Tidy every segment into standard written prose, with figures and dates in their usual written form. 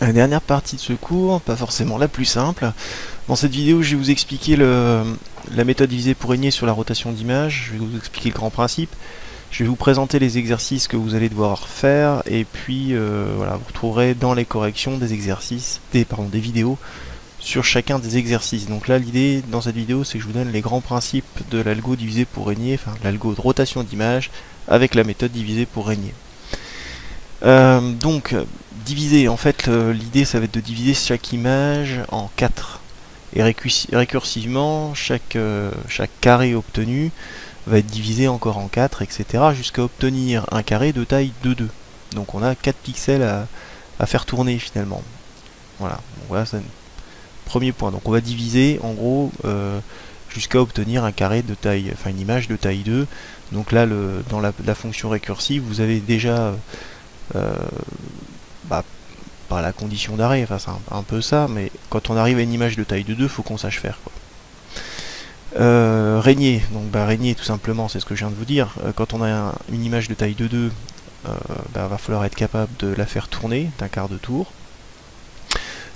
La dernière partie de ce cours, pas forcément la plus simple. Dans cette vidéo, je vais vous expliquer la méthode divisée pour régner sur la rotation d'image. Je vais vous expliquer le grand principe. Je vais vous présenter les exercices que vous allez devoir faire. Et puis, voilà, vous retrouverez dans les corrections des exercices, des vidéos sur chacun des exercices. Donc là, l'idée dans cette vidéo, c'est que je vous donne les grands principes de l'algo divisé pour régner, enfin l'algo de rotation d'image avec la méthode divisée pour régner. Donc, diviser, en fait, l'idée ça va être de diviser chaque image en 4. Et récursivement, chaque carré obtenu va être divisé encore en 4, etc. jusqu'à obtenir un carré de taille de 2. Donc on a 4 pixels à faire tourner finalement. Voilà, donc voilà, c'est le premier point. Donc on va diviser en gros jusqu'à obtenir un carré de taille, enfin une image de taille 2. Donc là, dans la fonction récursive, vous avez déjà pas la condition d'arrêt, enfin c'est un peu ça, mais quand on arrive à une image de taille de 2, il faut qu'on sache faire, quoi. Régner, donc régner tout simplement, c'est ce que je viens de vous dire. Quand on a une image de taille de 2, va falloir être capable de la faire tourner d'un quart de tour.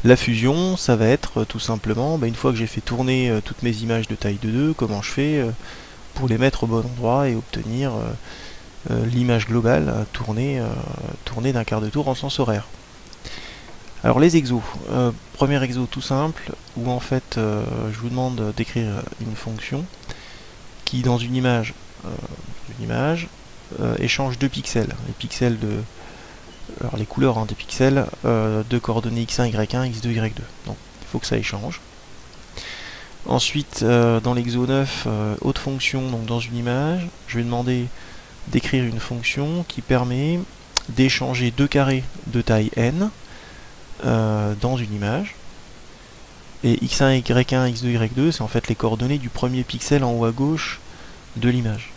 La fusion, ça va être tout simplement, une fois que j'ai fait tourner toutes mes images de taille de 2, comment je fais pour les mettre au bon endroit et obtenir l'image globale tournée d'un quart de tour en sens horaire. Alors les exos, premier exo tout simple, où en fait je vous demande d'écrire une fonction qui dans une image, échange 2 pixels, les pixels alors les couleurs des pixels de coordonnées x1, y1, x2, y2. Donc il faut que ça échange. Ensuite dans l'exo 9, autre fonction, donc dans une image, je vais demander d'écrire une fonction qui permet d'échanger 2 carrés de taille n dans une image. Et x1, y1, x2, y2, c'est en fait les coordonnées du premier pixel en haut à gauche de l'image.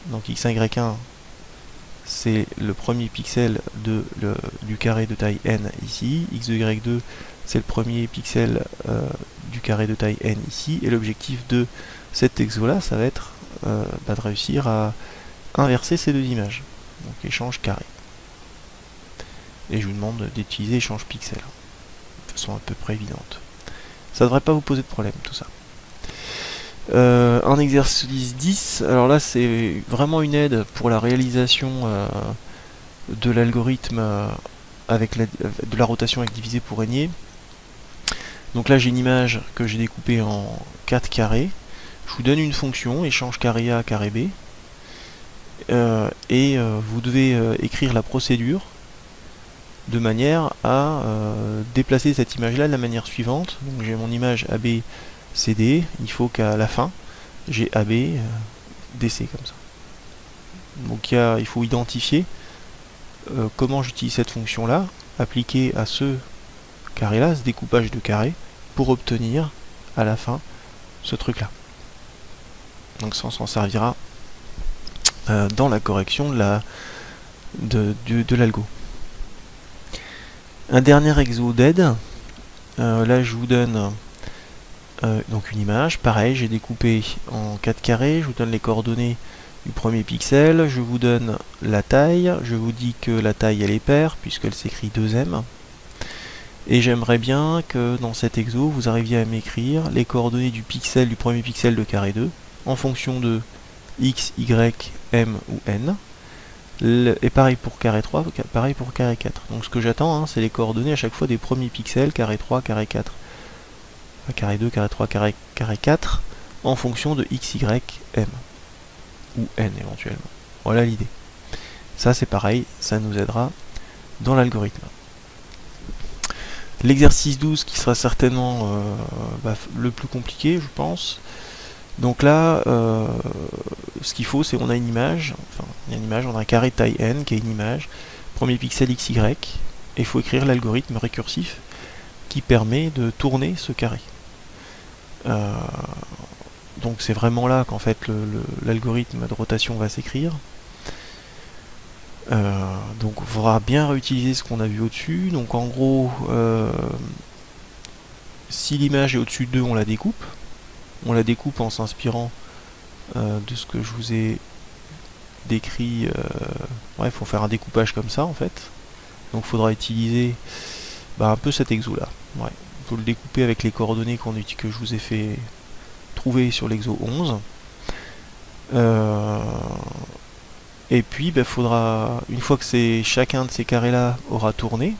Donc x1, y1, c'est le premier pixel du carré de taille n ici. x2, y2, c'est le premier pixel du carré de taille n ici. Et l'objectif de cet exo là, ça va être de réussir à inverser ces deux images. Donc échange carré. Et je vous demande d'utiliser échange pixel de façon à peu près évidente. Ça devrait pas vous poser de problème tout ça. Un exercice 10, alors là c'est vraiment une aide pour la réalisation de l'algorithme avec de la rotation avec divisé pour régner. Donc là j'ai une image que j'ai découpée en 4 carrés. Je vous donne une fonction, échange carré A, carré B. Vous devez écrire la procédure de manière à déplacer cette image là de la manière suivante. Donc j'ai mon image AB CD, il faut qu'à la fin j'ai AB DC comme ça. Donc il faut identifier comment j'utilise cette fonction là appliquée à ce carré là, ce découpage de carré, pour obtenir à la fin ce truc là. Donc ça on s'en servira dans la correction de l'algo. Un dernier exo d'aide, là je vous donne donc une image, pareil, j'ai découpé en 4 carrés, je vous donne les coordonnées du premier pixel, je vous donne la taille, je vous dis que la taille elle est paire puisqu'elle s'écrit 2m, et j'aimerais bien que dans cet exo vous arriviez à m'écrire les coordonnées du premier pixel de carré 2 en fonction de x, y, m ou n. Et pareil pour carré 3, pareil pour carré 4. Donc ce que j'attends, c'est les coordonnées à chaque fois des premiers pixels, carré 3, carré 4. Enfin, carré 2, carré 3, carré 4, en fonction de x, y, m. Ou n éventuellement. Voilà l'idée. Ça c'est pareil, ça nous aidera dans l'algorithme. L'exercice 12 qui sera certainement le plus compliqué, je pense. Donc là, ce qu'il faut, c'est qu'on a une image, on a un carré de taille n qui est une image, premier pixel xy, et il faut écrire l'algorithme récursif qui permet de tourner ce carré. Donc c'est vraiment là qu'en fait l'algorithme de rotation va s'écrire. Donc il faudra bien réutiliser ce qu'on a vu au-dessus. Donc en gros, si l'image est au-dessus de 2, on la découpe. On la découpe en s'inspirant de ce que je vous ai décrit. Il faut faire un découpage comme ça en fait. Donc il faudra utiliser un peu cet exo là. Ouais. Il faut le découper avec les coordonnées que je vous ai fait trouver sur l'exo 11. Et puis faudra, une fois que chacun de ces carrés là aura tourné,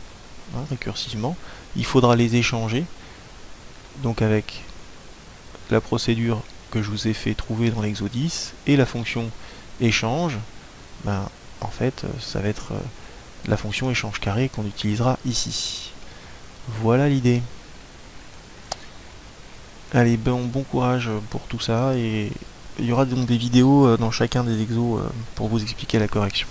hein, récursivement, il faudra les échanger. Donc avec la procédure que je vous ai fait trouver dans l'exo 10 et la fonction échange, en fait ça va être la fonction échange carré qu'on utilisera ici. Voilà l'idée. Allez, bon courage pour tout ça, et il y aura donc des vidéos dans chacun des exos pour vous expliquer la correction.